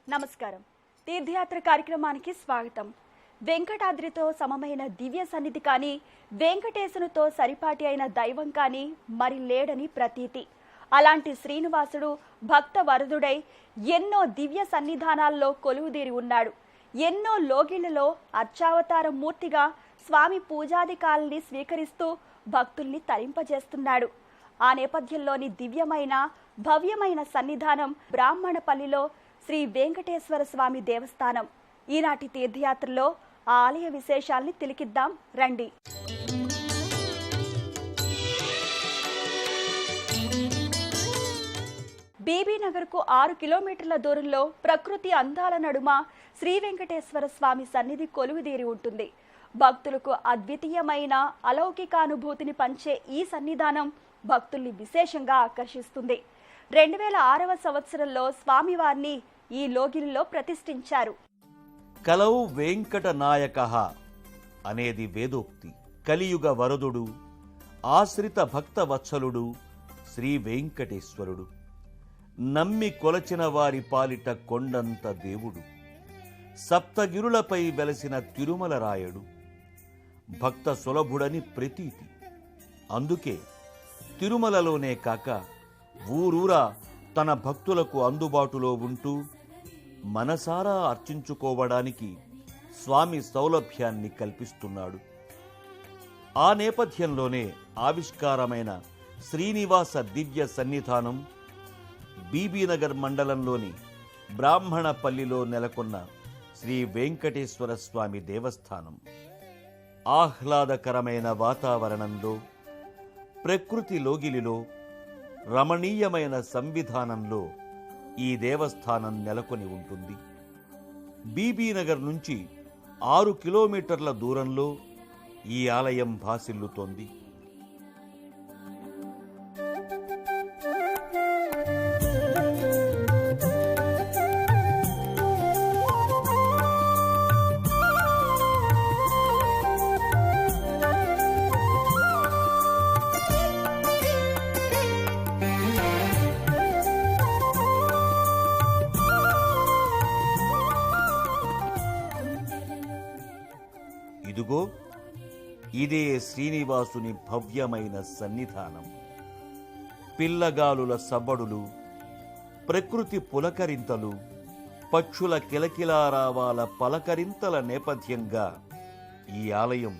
నమస్కారం. తీర్థయాత్ర కార్యక్రమానికి స్వాగతం. వెంకటాద్రితో సమమైన దివ్య సన్నిధి కానీ, వెంకటేశునితో సరిపాటి అయిన దైవం కానీ మరి లేడని ప్రతీతి. అలాంటి శ్రీనివాసుడు భక్త వరదుడై ఎన్నో దివ్య సన్నిధానాల్లో కొలువుదీరి ఉన్నాడు. ఎన్నో లోగిళ్లలో అర్చావతార మూర్తిగా స్వామి పూజాధికాల్ని స్వీకరిస్తూ భక్తుల్ని తరింపజేస్తున్నాడు. ఆ నేపథ్యంలోని దివ్యమైన భవ్యమైన సన్నిధానం బ్రాహ్మణపల్లిలో శ్రీ వెంకటేశ్వర స్వామి దేవస్థానం. ఈనాటి తీర్థయాత్రలో ఆ ఆలయ విశేషాల్ని తిలికిద్దాం రండి. బీబీనగర్కు 6 కిలోమీటర్ల దూరంలో ప్రకృతి అందాల నడుమ శ్రీ వెంకటేశ్వర స్వామి సన్నిధి కొలువుదీరి ఉంటుంది. భక్తులకు అద్వితీయమైన అలౌకికానుభూతిని పంచే ఈ సన్నిధానం భక్తుల్ని విశేషంగా ఆకర్షిస్తుంది. 2006వ సంవత్సరంలో స్వామివారిని ఈ లోగిలిలో ప్రతిష్ఠించారు. కలౌ వెంకట నాయకః అనేది వేదోక్తి. కలియుగ వరదుడు, ఆశ్రిత భక్త వత్సలుడు శ్రీ వెంకటేశ్వరుడు. నమ్మి కొలచిన వారి పాలిట కొండంత దేవుడు. సప్తగిరులపై వెలసిన తిరుమల రాయుడు. భక్త సులభుడని ప్రతీతి. అందుకే తిరుమలలోనే కాక ఊరూరా తన భక్తులకు అందుబాటులో ఉంటూ మనసారా అర్చించుకోవడానికి స్వామి సౌలభ్యాన్ని కల్పిస్తున్నాడు. ఆ నేపథ్యంలోనే ఆవిష్కారమైన శ్రీనివాస దివ్య సన్నిధానం బీబీనగర్ మండలంలోని బ్రాహ్మణపల్లిలో నెలకొన్న శ్రీ వెంకటేశ్వర స్వామి దేవస్థానం. ఆహ్లాదకరమైన వాతావరణంలో, ప్రకృతి లోగిలిలో, రమణీయమైన సంవిధానంలో ఈ దేవస్థానం నెలకొని ఉంటుంది. బీబీనగర్ నుంచి 6 కిలోమీటర్ల దూరంలో ఈ ఆలయం భాసిల్లుతోంది. ఇదిగో ఇదే శ్రీనివాసుని భవ్యమైన సన్నిధానం. పిల్లగాలుల సబ్బడులు, ప్రకృతి పులకరింతలు, పక్షుల కిలకిలారావాల పలకరింతల నేపథ్యంగా ఈ ఆలయం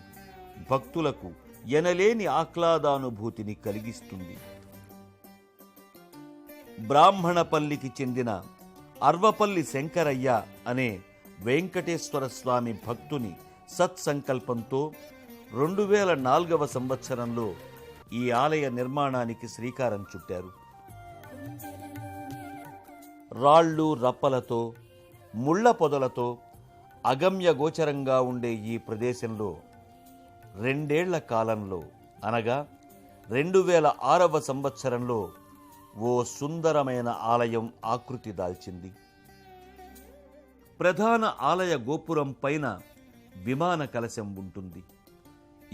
భక్తులకు ఎనలేని ఆహ్లాదానుభూతిని కలిగిస్తుంది. బ్రాహ్మణపల్లికి చెందిన అర్వపల్లి శంకరయ్య అనే వెంకటేశ్వర స్వామి భక్తుని సత్సంకల్పంతో 2004వ సంవత్సరంలో ఈ ఆలయ నిర్మాణానికి శ్రీకారం చుట్టారు. రాళ్ళు రప్పలతో, ముళ్ల పొదలతో అగమ్య గోచరంగా ఉండే ఈ ప్రదేశంలో 2 ఏళ్ల కాలంలో అనగా 2006వ సంవత్సరంలో ఓ సుందరమైన ఆలయం ఆకృతి దాల్చింది. ప్రధాన ఆలయ గోపురం పైన విమాన కలశం ఉంటుంది.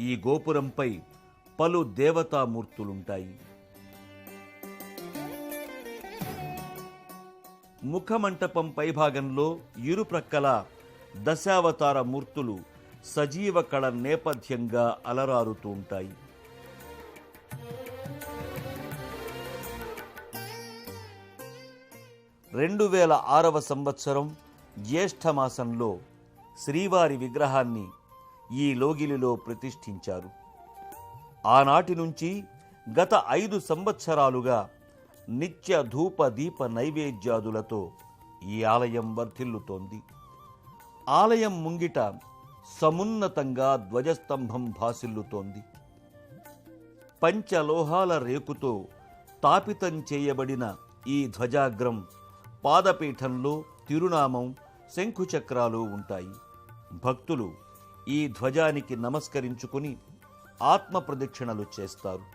ఈ గోపురంపై పలు దేవతామూర్తులుంటాయి. ముఖమంటపం పైభాగంలో ఇరుప్రక్కల దశావతార మూర్తులు సజీవ కళ నేపథ్యంగా అలరారుతూ ఉంటాయి. రెండు 2006వ సంవత్సరం జ్యేష్ఠమాసంలో శ్రీవారి విగ్రహాన్ని ఈ లోగిలిలో ప్రతిష్ఠించారు. ఆనాటి నుంచి గత 5 సంవత్సరాలుగా నిత్య ధూప దీప నైవేద్యాదులతో ఈ ఆలయం వర్ధిల్లుతోంది. ఆలయం ముంగిట సమున్నతంగా ధ్వజస్తంభం భాసిల్లుతోంది. పంచలోహాల రేకుతో తాపితం చేయబడిన ఈ ధ్వజాగ్రం పాదపీఠంలో తిరునామం, శంఖుచక్రాలు ఉంటాయి. భక్తులు ఈ ధ్వజానికి నమస్కరించుకుని ఆత్మ ప్రదక్షిణలు చేస్తారు.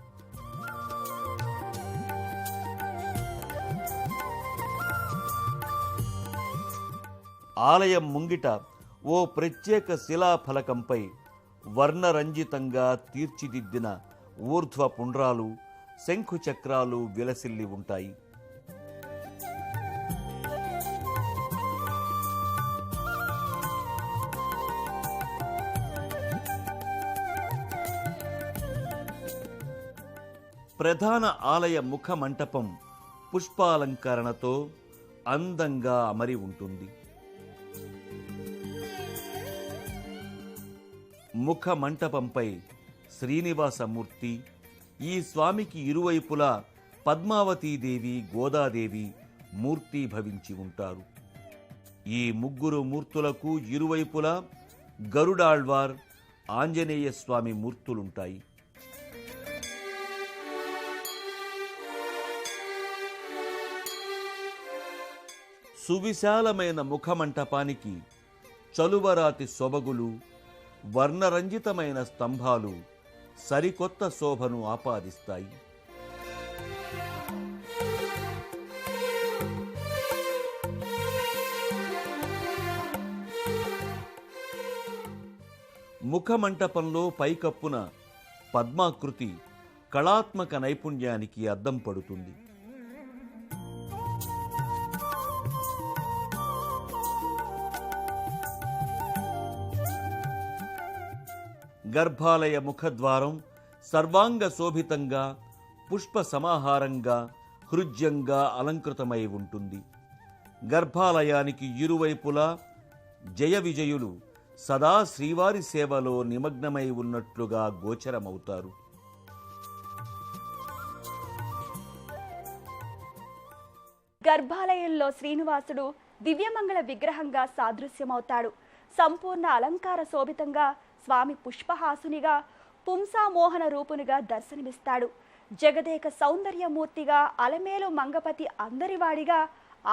ఆలయం ముంగిట ఓ ప్రత్యేక శిలాఫలకంపై వర్ణరంజితంగా తీర్చిదిద్దిన ఊర్ధ్వ పుండ్రాలు, శంఖుచక్రాలు విలసిల్లి ఉంటాయి. ప్రధాన ఆలయ ముఖ మంటపం పుష్పాలంకరణతో అందంగా అమరి ఉంటుంది. ముఖ మంటపంపై శ్రీనివాసమూర్తి, ఈ స్వామికి ఇరువైపులా పద్మావతీదేవి, గోదాదేవి మూర్తీభవించి ఉంటారు. ఈ ముగ్గురు మూర్తులకు ఇరువైపులా గరుడాళ్వార్, ఆంజనేయ స్వామి మూర్తులుంటాయి. సువిశాలమైన ముఖమంటపానికి చలువరాతి సొబగులు, వర్ణరంజితమైన స్తంభాలు సరికొత్త శోభను ఆపాదిస్తాయి. ముఖమంటపంలో పైకప్పున పద్మాకృతి కళాత్మక నైపుణ్యానికి అద్దం పడుతుంది. గర్భాలయ ముఖద్వారం సర్వాంగ శోభితంగా, పుష్ప సమాహారంగా, హృద్యంగా అలంకృతమై ఉంటుంది. గర్భాలయానికి ఇరువైపులా జయ విజయులు సదా శ్రీవారి సేవలో నిమగ్నమై ఉన్నట్లుగా గోచరమవుతారు. గర్భాలయంలో శ్రీనివాసుడు దివ్యమంగళ విగ్రహంగా సాదృశ్యమవుతాడు. సంపూర్ణ అలంకార శోభితంగా స్వామి పుష్పహాసునిగా, పుంసామోహన రూపునిగా దర్శనమిస్తాడు. జగదేక సౌందర్యమూర్తిగా, అలమేలు మంగపతి అందరివాడిగా,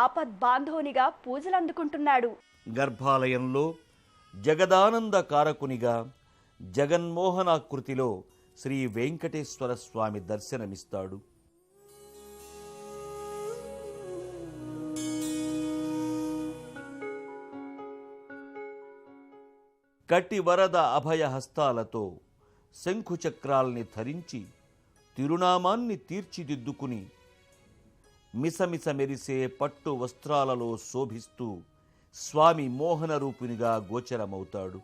ఆపద్బాంధవునిగా పూజలందుకుంటున్నాడు. గర్భాలయంలో జగదానంద కారకునిగా, జగన్మోహనాకృతిలో శ్రీ వెంకటేశ్వర స్వామి దర్శనమిస్తాడు. కట్టి వరద అభయ హస్తాలతో శంఖుచక్రాల్ని ధరించి తిరునామాన్ని తీర్చిదిద్దుకుని మిసమిస మెరిసే పట్టు వస్త్రాలలో శోభిస్తూ స్వామి మోహన రూపునిగా గోచరమవుతాడు.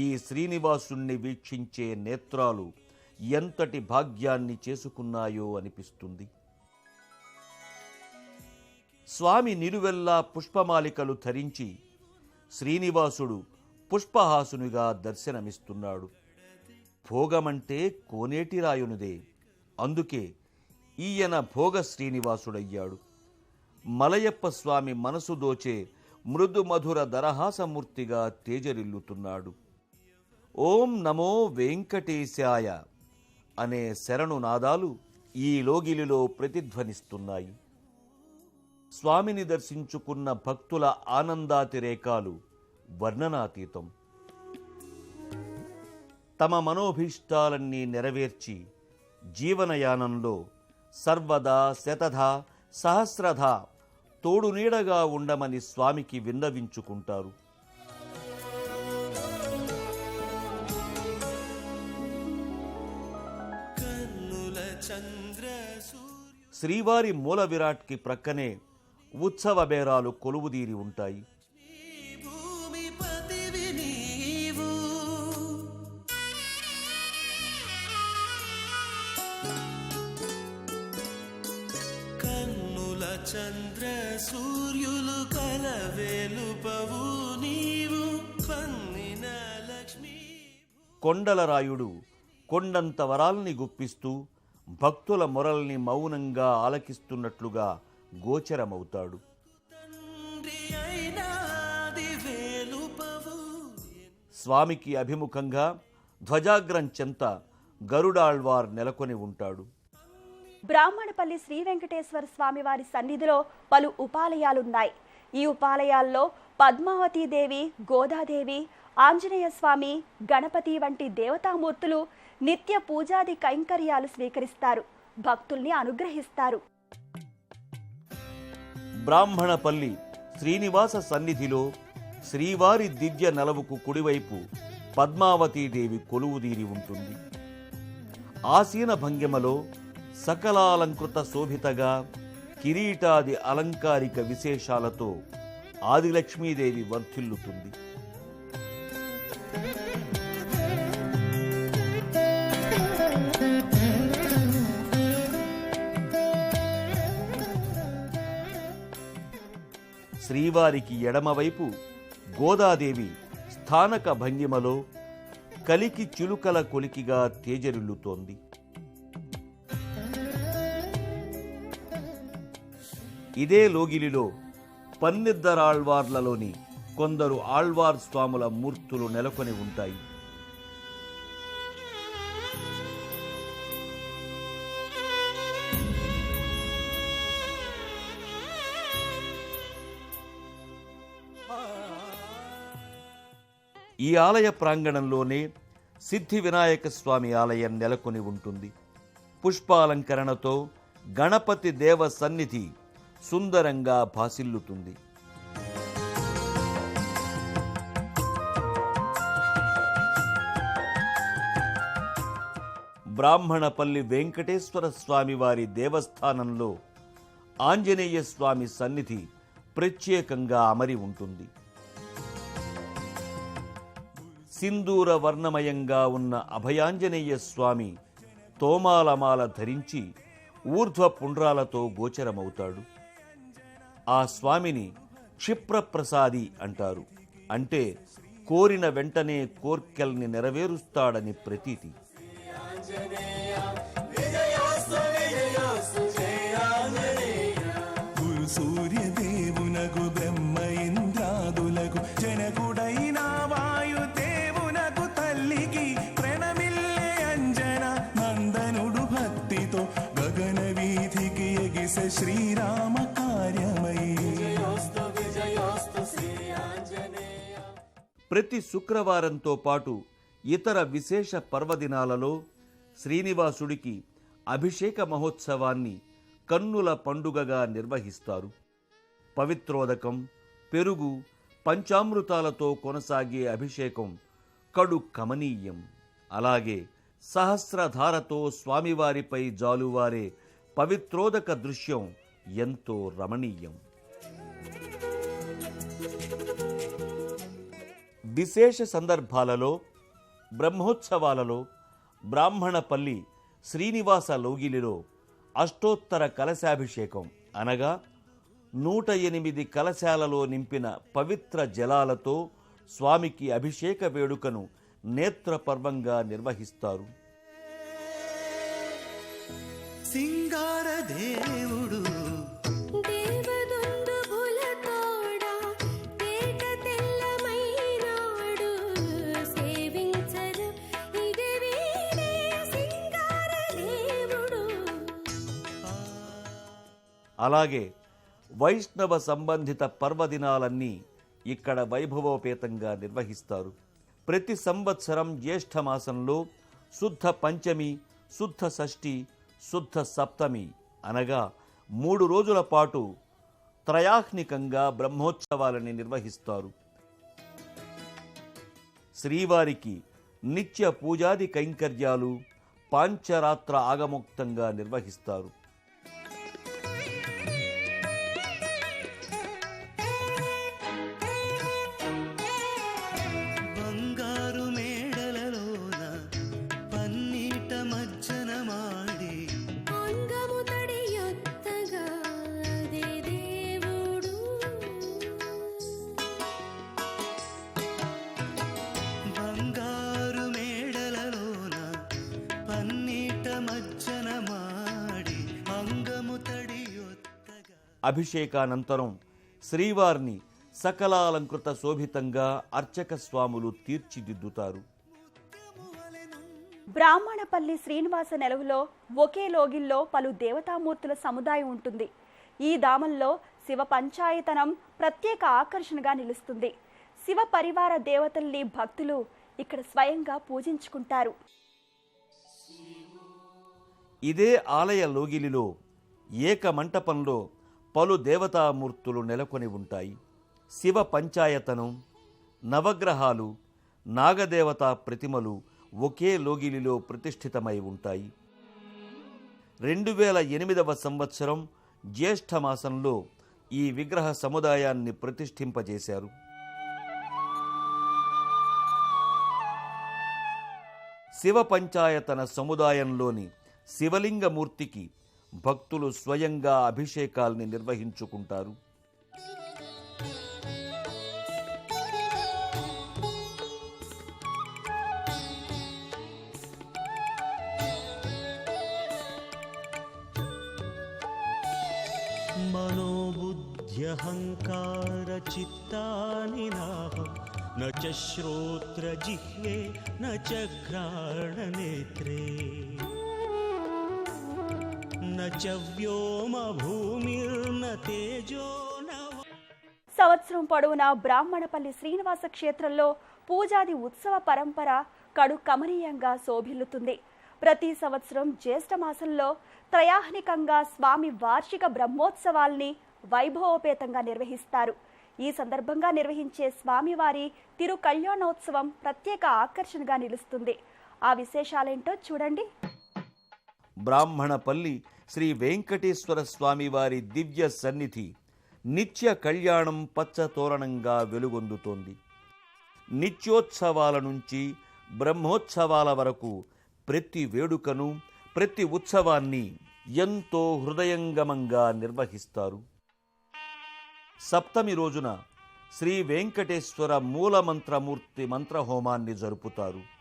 ఈ శ్రీనివాసుణ్ణి వీక్షించే నేత్రాలు ఎంతటి భాగ్యాన్ని చేసుకున్నాయో అనిపిస్తుంది. స్వామి నిలువెల్లా పుష్పమాలికలు ధరించి శ్రీనివాసుడు పుష్పహాసునిగా దర్శనమిస్తున్నాడు. భోగమంటే కోనేటి రాయునిదే, అందుకే ఈయన భోగ శ్రీనివాసుడయ్యాడు. మలయప్ప స్వామి మనసు దోచే మృదు మధుర దరహాసమూర్తిగా తేజరిల్లుతున్నాడు. ఓం నమో వెంకటేశాయ అనే శరణు నాదాలు ఈ లోగిలిలో ప్రతిధ్వనిస్తున్నాయి. స్వామిని దర్శించుకున్న భక్తుల ఆనందాతిరేకాలు వర్ణనాతీతం. తమ మనోభీష్టాలన్నీ నెరవేర్చి జీవనయానంలో సర్వదా శతధా సహస్రధా తోడు నీడగా ఉండమని స్వామికి విన్నవించుకుంటారు. శ్రీవారి మూల విరాట్కి ప్రక్కనే ఉత్సవ బేరాలు కొలువుదీరి ఉంటాయి. కన్నుల చంద్ర సూర్యులు కలవేలుపవు నీవు పన్నిన లక్ష్మీ. కొండలరాయుడు కొండంత వరాల్ని గుప్పిస్తూ భక్తుల మొరల్ని మౌనంగా ఆలకిస్తున్నట్లుగా గోచరమవుతాడు. స్వామికి అభిముఖంగా ధ్వజాగ్రం చెంత గరుడాళ్వార్ నెలకొని ఉంటాడు. బ్రాహ్మణపల్లి శ్రీ వెంకటేశ్వర స్వామి వారి సన్నిధిలో పలు ఉపాలయాలున్నాయి. ఈ ఉపాలయాల్లో పద్మావతీదేవి, గోదాదేవి, ఆంజనేయ స్వామి, గణపతి వంటి దేవతామూర్తులు నిత్య పూజాది కైంకర్యాలు స్వీకరిస్తారు, భక్తుల్ని అనుగ్రహిస్తారు. బ్రాహ్మణపల్లి శ్రీనివాస సన్నిధిలో శ్రీవారి దివ్య నలవుకు కుడివైపు పద్మావతీదేవి కొలువుదీరి ఉంటుంది. ఆసీన భంగిమలో సకలాలంకృత శోభితగా కిరీటాది అలంకారిక విశేషాలతో ఆదిలక్ష్మీదేవి వర్ధిల్లుతుంది. శ్రీవారికి ఎడమవైపు గోదాదేవి స్థానక భంగిమలో కలికి చిలుకల కొలికిగా తేజరిల్లుతోంది. ఇదే లోగిలిలో పన్నిద్దరాళ్వార్లలోని కొందరు ఆళ్వార్ స్వాముల మూర్తులు నెలకొని ఉంటాయి. ఈ ఆలయ ప్రాంగణంలోనే సిద్ధి వినాయక స్వామి ఆలయం నెలకొని ఉంటుంది. పుష్పాలంకరణతో గణపతి దేవ సన్నిధి సుందరంగా భాసిల్లుతుంది. బ్రాహ్మణపల్లి వెంకటేశ్వర స్వామి వారి దేవస్థానంలో ఆంజనేయ స్వామి సన్నిధి ప్రత్యేకంగా అమరి ఉంటుంది. సింధూర వర్ణమయంగా ఉన్న అభయాంజనేయ స్వామి తోమాలమాల ధరించి ఊర్ధ్వ పుండ్రాలతో గోచరమవుతాడు. ఆ స్వామిని క్షిప్రప్రసాది అంటారు. అంటే కోరిన వెంటనే కోర్కెల్ని నెరవేరుస్తాడని ప్రతీతి. సూర్యదేవునకు బ్రహ్మ ఇంద్రాదులకు జనకుడైన వాయుదేవునకు తల్లికి ప్రణమిల్లే అంజన నందనుడు భక్తితో గగన వీధికి ఎగిస శ్రీరామ కార్యమై. ప్రతి శుక్రవారంతో పాటు ఇతర విశేష పర్వదినాలలో శ్రీనివాసుడికి అభిషేక మహోత్సవాన్ని కన్నుల పండుగగా నిర్వహిస్తారు. పవిత్రోదకం, పెరుగు, పంచామృతాలతో కొనసాగే అభిషేకం కడు కమనీయం. అలాగే సహస్రధారతో స్వామివారిపై జాలువారే పవిత్రోదక దృశ్యం ఎంతో రమణీయం. విశేష సందర్భాలలో, బ్రహ్మోత్సవాలలో బ్రాహ్మణపల్లి శ్రీనివాస లోగిలిలో అష్టోత్తర కలశాభిషేకం అనగా 108 కలశాలలో నింపిన పవిత్ర జలాలతో స్వామికి అభిషేక వేడుకను నేత్రపర్వంగా నిర్వహిస్తారు. సింగార దేవుడు అలాగే వైష్ణవ సంబంధిత పర్వదినాలన్నీ ఇక్కడ వైభవోపేతంగా నిర్వహిస్తారు. ప్రతి సంవత్సరం జ్యేష్ఠ మాసంలో శుద్ధ పంచమి, శుద్ధ షష్ఠి, శుద్ధ సప్తమి అనగా 3 రోజుల పాటు త్రయాహ్నికంగా బ్రహ్మోత్సవాలని నిర్వహిస్తారు. శ్రీవారికి నిత్య పూజాది కైంకర్యాలు పాంచరాత్ర ఆగమోక్తంగా నిర్వహిస్తారు. అభిషేకానంతరం శ్రీవారిని సకలాలంకృత శోభితంగా అర్చక స్వాములు తీర్చిదిద్దుతారు. బ్రాహ్మణపల్లి శ్రీనివాస నెలవులో ఒకే లోగిల్లో పలు దేవతామూర్తుల సముదాయం ఉంటుంది. ఈ ధామంలో శివ పంచాయతనం ప్రత్యేక ఆకర్షణగా నిలుస్తుంది. శివ పరివార దేవతల్ని భక్తులు ఇక్కడ స్వయంగా పూజించుకుంటారు. ఇదే ఆలయ లోగిలిలో ఏక మంటపంలో పలు దేవతామూర్తులు నెలకొని ఉంటాయి. శివ పంచాయతనం, నవగ్రహాలు, నాగదేవతా ప్రతిమలు ఒకే లోగిలిలో ప్రతిష్ఠితమై ఉంటాయి. 2008వ సంవత్సరం జ్యేష్ఠ మాసంలో ఈ విగ్రహ సముదాయాన్ని ప్రతిష్ఠింపజేశారు. శివ పంచాయతన సముదాయంలోని శివలింగమూర్తికి భక్తులు స్వయంగా అభిషేకాల్ని నిర్వహించుకుంటారు. ह्यहङ्कारचित्तानि नाहं न च श्रोत्रजिह्वे न च घ्राणनेत्रे न च व्योमभूमिर्न तेजो न సంవత్సరం పొడవునా బ్రాహ్మణపల్లి శ్రీనివాస క్షేత్రంలో పూజాది ఉత్సవ పరంపర కడు కమనీయంగా శోభిల్లుతుంది. ప్రతి సంవత్సరం జ్యేష్ఠ మాసంలో త్రయాహ్నికంగా స్వామి వార్షిక బ్రహ్మోత్సవాల్ని వైభవోపేతంగా నిర్వహిస్తారు. ఈ సందర్భంగా నిర్వహించే స్వామివారి తిరు కళ్యాణోత్సవం ప్రత్యేక ఆకర్షణగా నిలుస్తుంది. ఆ విశేషాలేంటో చూడండి. బ్రాహ్మణపల్లి శ్రీ వెంకటేశ్వర స్వామివారి దివ్య సన్నిధి నిత్య కళ్యాణం పచ్చతోరణంగా వెలుగొందుతోంది. నిత్యోత్సవాల నుంచి బ్రహ్మోత్సవాల వరకు ప్రతి వేడుకను, ప్రతి ఉత్సవాన్ని ఎంతో హృదయంగమంగా నిర్వహిస్తారు. సప్తమి రోజున శ్రీ వెంకటేశ్వర మూలమంత్రమూర్తి మంత్రహోమాన్ని జరుపుతారు.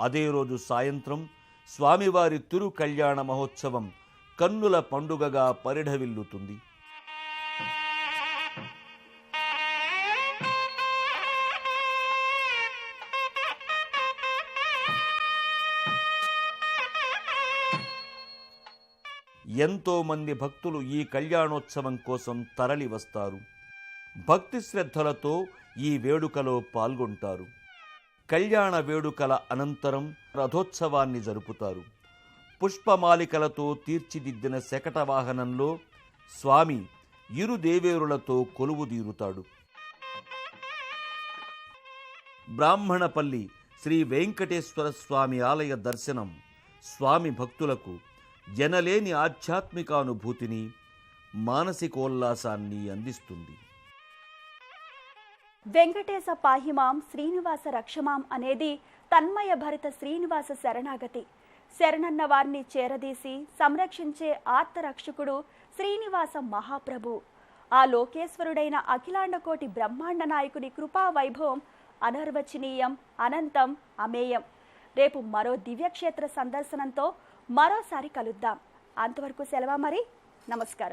అదే రోజు సాయంత్రం స్వామివారి తిరు కళ్యాణ మహోత్సవం కన్నుల పండుగగా పరిఢవిల్లుతుంది. ఎంతో మంది భక్తులు ఈ కళ్యాణోత్సవం కోసం తరలి వస్తారు. భక్తి శ్రద్ధలతో ఈ వేడుకలో పాల్గొంటారు. కళ్యాణ వేడుకల అనంతరం రథోత్సవాన్ని జరుపుతారు. పుష్పమాలికలతో తీర్చిదిద్దిన శకట వాహనంలో స్వామి ఇరు దేవేరులతో కొలువుదీరుతాడు. బ్రాహ్మణపల్లి శ్రీ వెంకటేశ్వర స్వామి ఆలయ దర్శనం స్వామి భక్తులకు జనలేని ఆధ్యాత్మికానుభూతిని, మానసికోల్లాసాన్ని అందిస్తుంది. వెంకటేశ పాహిమాం శ్రీనివాస రక్షమాం అనేది తన్మయ భరిత శ్రీనివాస శరణాగతి. శరణన్న వారిని చేరదీసి సంరక్షించే ఆర్తరక్షకుడు శ్రీనివాస మహాప్రభు. ఆ లోకేశ్వరుడైన అఖిలాండకోటి బ్రహ్మాండ నాయకుని కృపా వైభవం అనర్వచనీయం, అనంతం, అమేయం. రేపు మరో దివ్యక్షేత్ర సందర్శనంతో మరోసారి కలుద్దాం. అంతవరకు సెలవు మరి. నమస్కారం.